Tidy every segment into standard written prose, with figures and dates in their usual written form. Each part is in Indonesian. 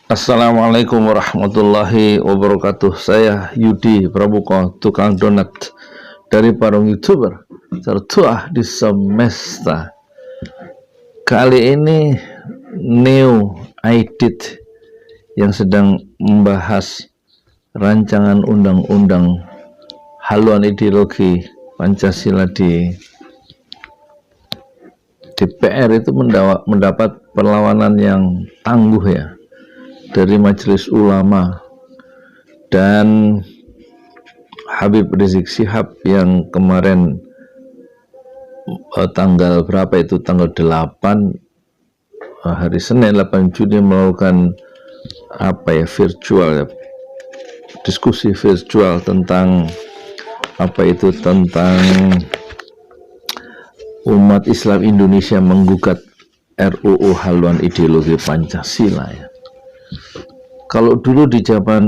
Assalamualaikum warahmatullahi wabarakatuh. Saya Yudi Prabuko, tukang donat dari Parung YouTuber tertua di semesta. Kali ini Neo Aidit yang sedang membahas rancangan undang-undang haluan ideologi Pancasila di DPR itu mendapat perlawanan yang tangguh ya dari Majelis Ulama dan Habib Rizik Syihab yang kemarin tanggal berapa itu, tanggal 8 hari Senin 8 Juni melakukan virtual ya, diskusi virtual tentang tentang umat Islam Indonesia menggugat RUU haluan ideologi Pancasila ya. Kalau dulu di zaman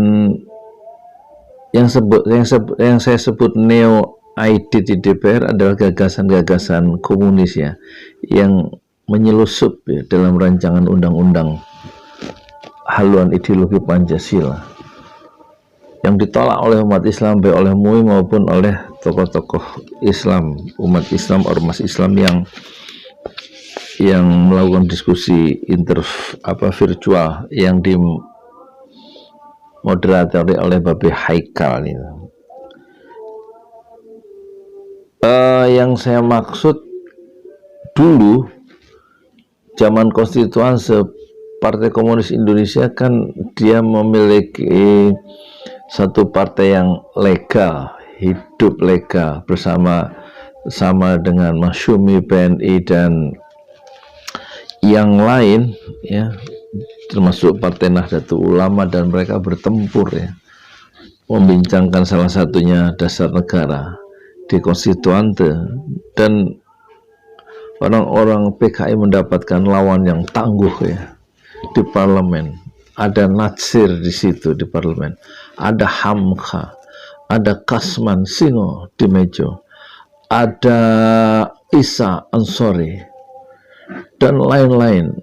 yang saya sebut Neo Aidit di DPR adalah gagasan-gagasan komunis ya, yang menyelusup ya dalam rancangan undang-undang haluan ideologi Pancasila yang ditolak oleh umat Islam, baik oleh MUI maupun oleh tokoh-tokoh Islam, umat Islam, ormas Islam yang melakukan diskusi virtual yang dimoderatori oleh Babe Haikal itu. Yang saya maksud dulu zaman konstituante Partai Komunis Indonesia kan dia memiliki satu partai yang legal, hidup legal bersama dengan Masyumi, PNI dan yang lain ya, termasuk Partai Nahdlatul Ulama, dan mereka bertempur ya, membincangkan salah satunya dasar negara di konstituante, dan orang-orang PKI mendapatkan lawan yang tangguh ya di parlemen. Ada Natsir di situ di parlemen, ada Hamka, ada Kasman Singo di Mejo, ada Isa Ansori dan lain-lain,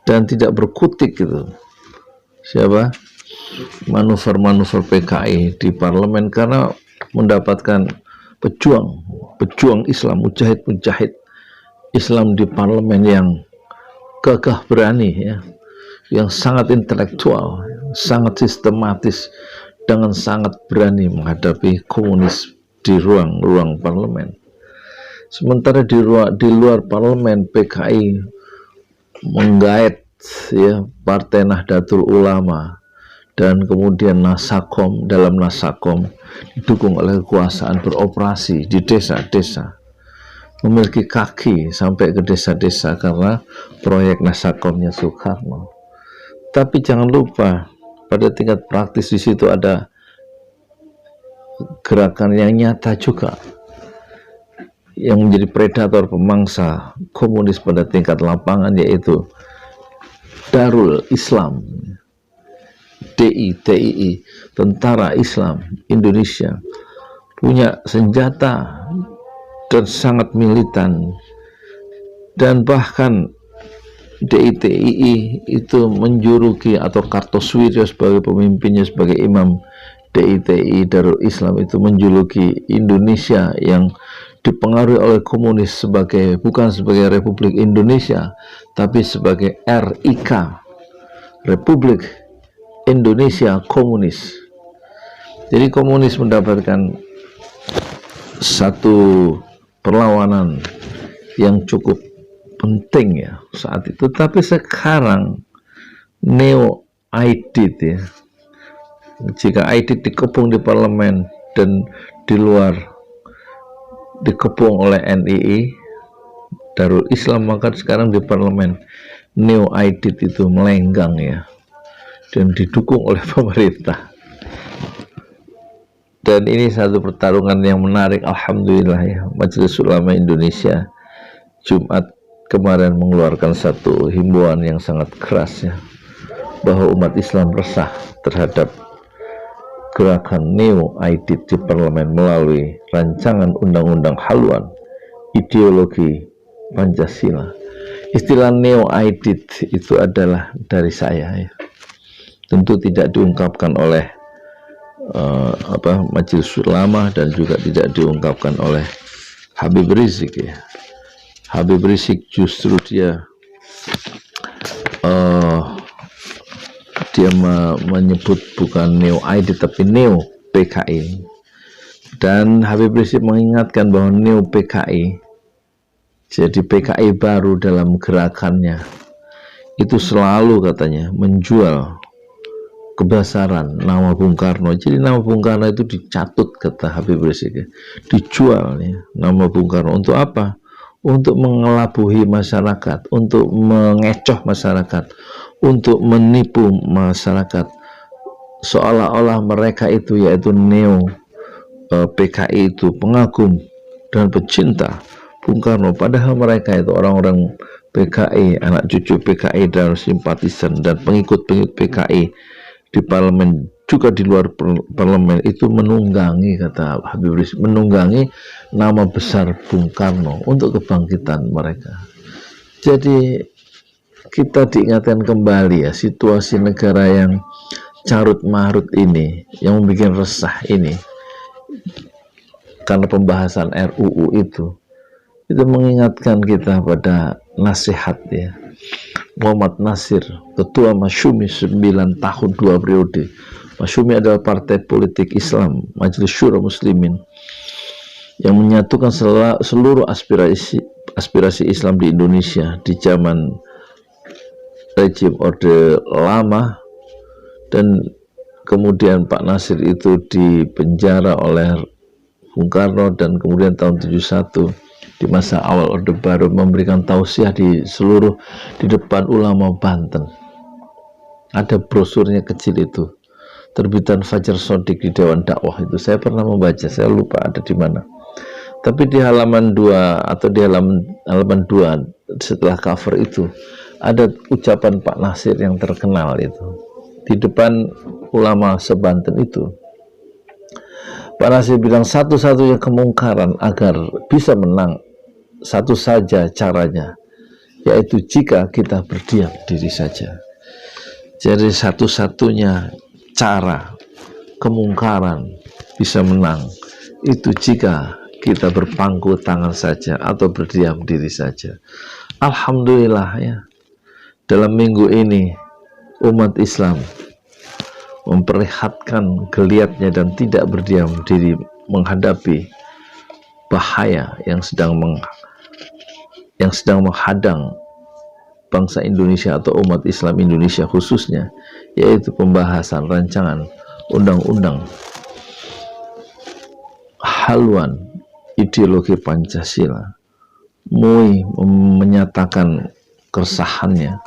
dan tidak berkutik gitu siapa manuver PKI di parlemen karena mendapatkan pejuang Islam, mujahid Islam di parlemen yang gagah berani ya, yang sangat intelektual, sangat sistematis, dengan sangat berani menghadapi komunis di ruang parlemen. Sementara di luar parlemen PKI menggait ya Partai Nahdlatul Ulama, dan kemudian dalam Nasakom didukung oleh kekuasaan beroperasi di desa-desa, memiliki kaki sampai ke desa-desa karena proyek Nasakomnya Soekarno. Tapi jangan lupa pada tingkat praktis di situ ada gerakan yang nyata juga yang menjadi predator pemangsa komunis pada tingkat lapangan, yaitu Darul Islam, TII, Tentara Islam Indonesia, punya senjata dan sangat militan, dan bahkan DITII itu menjuluki, atau Kartosuwiryo sebagai pemimpinnya, sebagai imam DITII Darul Islam itu menjuluki Indonesia yang dipengaruhi oleh komunis bukan sebagai Republik Indonesia, tapi sebagai RIK, Republik Indonesia Komunis. Jadi komunis mendapatkan satu perlawanan yang cukup penting ya saat itu. Tapi sekarang Neo Aidit ya, jika Aidit dikepung di parlemen dan di luar dikepung oleh NII Darul Islam, maka sekarang di parlemen Neo Aidit itu melenggang ya, dan didukung oleh pemerintah. Dan ini satu pertarungan yang menarik. Alhamdulillah ya, Majelis Ulama Indonesia Jumat kemarin mengeluarkan satu himbauan yang sangat keras ya, bahwa umat Islam resah terhadap gerakan Neo Aidit di parlemen melalui rancangan undang-undang haluan ideologi Pancasila Istilah neo-aidit itu adalah dari saya ya. Tentu tidak diungkapkan oleh Majelis Ulama dan juga tidak diungkapkan oleh Habib Rizik ya. Habib Rizik justru dia menyebut bukan neo-aidit tapi neo PKI, dan Habib Rizik mengingatkan bahwa neo PKI, jadi PKI baru dalam gerakannya itu selalu katanya menjual kebesaran nama Bung Karno. Jadi nama Bung Karno itu dicatut, kata Habib Rizik ya, dijual ya, nama Bung Karno untuk apa? Untuk mengelabuhi masyarakat, untuk mengecoh masyarakat, untuk menipu masyarakat, seolah-olah mereka itu yaitu neo PKI itu pengagum dan pecinta Bung Karno, padahal mereka itu orang-orang PKI, anak cucu PKI dan simpatisan dan pengikut-pengikut PKI di parlemen juga di luar parlemen itu menunggangi, kata Habib Rizik, menunggangi nama besar Bung Karno untuk kebangkitan mereka. Jadi kita diingatkan kembali ya, situasi negara yang carut marut ini, yang membuat resah ini karena pembahasan RUU itu mengingatkan kita pada nasihat ya Muhammad Nasir, ketua Masyumi 9 tahun 2 periode. Masyumi adalah partai politik Islam, Majelis Syura Muslimin, yang menyatukan seluruh aspirasi Islam di Indonesia di zaman rejim Orde Lama, dan kemudian Pak Nasir itu dipenjara oleh Bung Karno, dan kemudian tahun 71 di masa awal Orde Baru memberikan tausiah di depan ulama Banten. Ada brosurnya kecil itu, terbitan Fajar Sodik di Dewan Dakwah itu. Saya pernah membaca, saya lupa ada di mana. Tapi di halaman 2 atau di halaman 2 setelah cover itu ada ucapan Pak Nasir yang terkenal itu di depan ulama sebanten itu. Pak Nasir bilang satu-satunya kemungkaran agar bisa menang satu saja caranya, yaitu jika kita berdiam diri saja. Jadi satu-satunya cara kemungkaran bisa menang itu jika kita berpangku tangan saja atau berdiam diri saja. Alhamdulillah ya, dalam minggu ini umat Islam memperlihatkan geliatnya dan tidak berdiam diri menghadapi bahaya yang sedang menghadang bangsa Indonesia atau umat Islam Indonesia khususnya, yaitu pembahasan rancangan undang-undang haluan ideologi Pancasila. MUI menyatakan keresahannya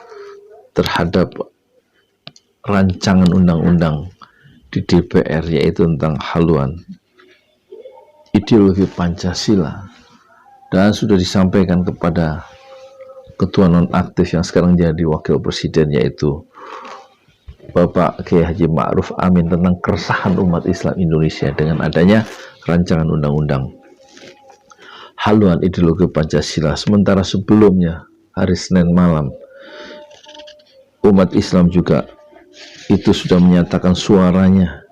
terhadap rancangan undang-undang di DPR, yaitu tentang haluan ideologi Pancasila, dan sudah disampaikan kepada ketua nonaktif yang sekarang jadi wakil presiden, yaitu Bapak Kiai Haji Ma'ruf Amin, tentang keresahan umat Islam Indonesia dengan adanya rancangan undang-undang haluan ideologi Pancasila. Sementara sebelumnya hari Senin malam umat Islam juga itu sudah menyatakan suaranya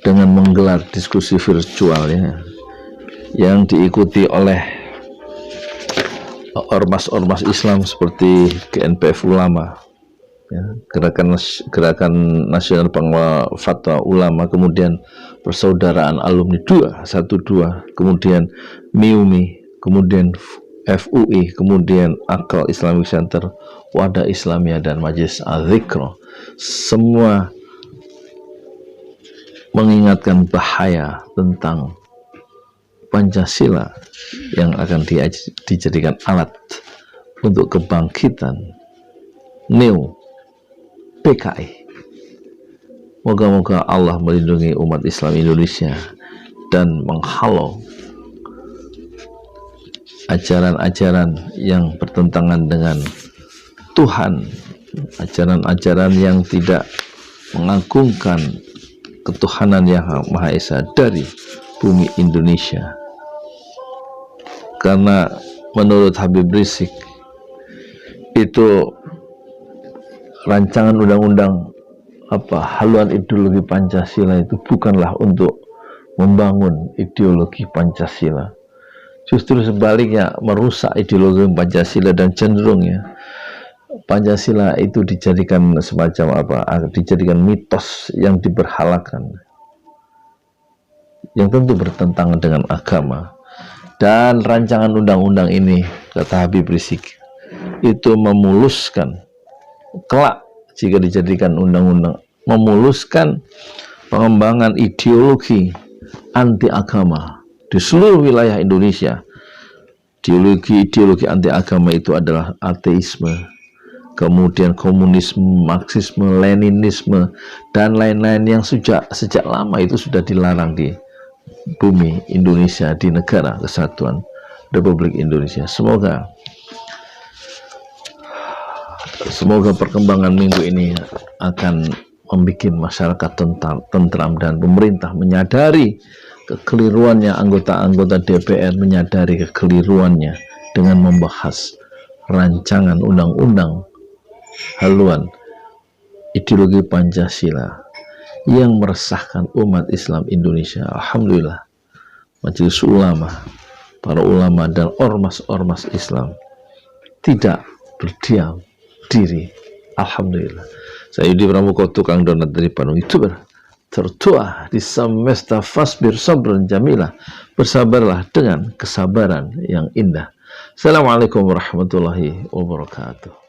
dengan menggelar diskusi virtual ya, yang diikuti oleh ormas-ormas Islam seperti GNPF Ulama ya, Gerakan Nasional Pengawal Fatwa Ulama, kemudian Persaudaraan Alumni 212, kemudian MIUMI, kemudian FUI, kemudian Akal Islamic Center, Wadah Islamiyah, dan Majelis Al-Zikro. Semua mengingatkan bahaya tentang Pancasila yang akan dijadikan alat untuk kebangkitan neo PKI. Moga-moga Allah melindungi umat Islam Indonesia dan menghalau ajaran-ajaran yang bertentangan dengan Tuhan, ajaran-ajaran yang tidak mengagungkan ketuhanan yang Maha Esa dari bumi Indonesia. Karena menurut Habib Rizik, itu rancangan undang-undang haluan ideologi Pancasila itu bukanlah untuk membangun ideologi Pancasila, justru sebaliknya merusak ideologi Pancasila, dan cenderung ya Pancasila itu dijadikan semacam dijadikan mitos yang diberhalakan, yang tentu bertentangan dengan agama. Dan rancangan undang-undang ini, kata Habib Rizik, itu memuluskan kelak jika dijadikan undang-undang, memuluskan pengembangan ideologi anti agama di seluruh wilayah Indonesia. Ideologi anti agama itu adalah ateisme, kemudian komunisme, marxisme, leninisme, dan lain-lain yang sejak lama itu sudah dilarang di bumi Indonesia, di negara kesatuan Republik Indonesia. Semoga perkembangan minggu ini akan membuat masyarakat tentram, dan pemerintah menyadari kekeliruannya, anggota-anggota DPR menyadari kekeliruannya dengan membahas rancangan undang-undang haluan ideologi Pancasila yang meresahkan umat Islam Indonesia. Alhamdulillah, Majelis Ulama, para ulama dan ormas-ormas Islam tidak berdiam diri. Alhamdulillah. Saya Yudi Pramuko, tukang donat dari Bandung, YouTuber tertua di semesta. Fasbir sabran jamilah, bersabarlah dengan kesabaran yang indah. Assalamualaikum warahmatullahi wabarakatuh.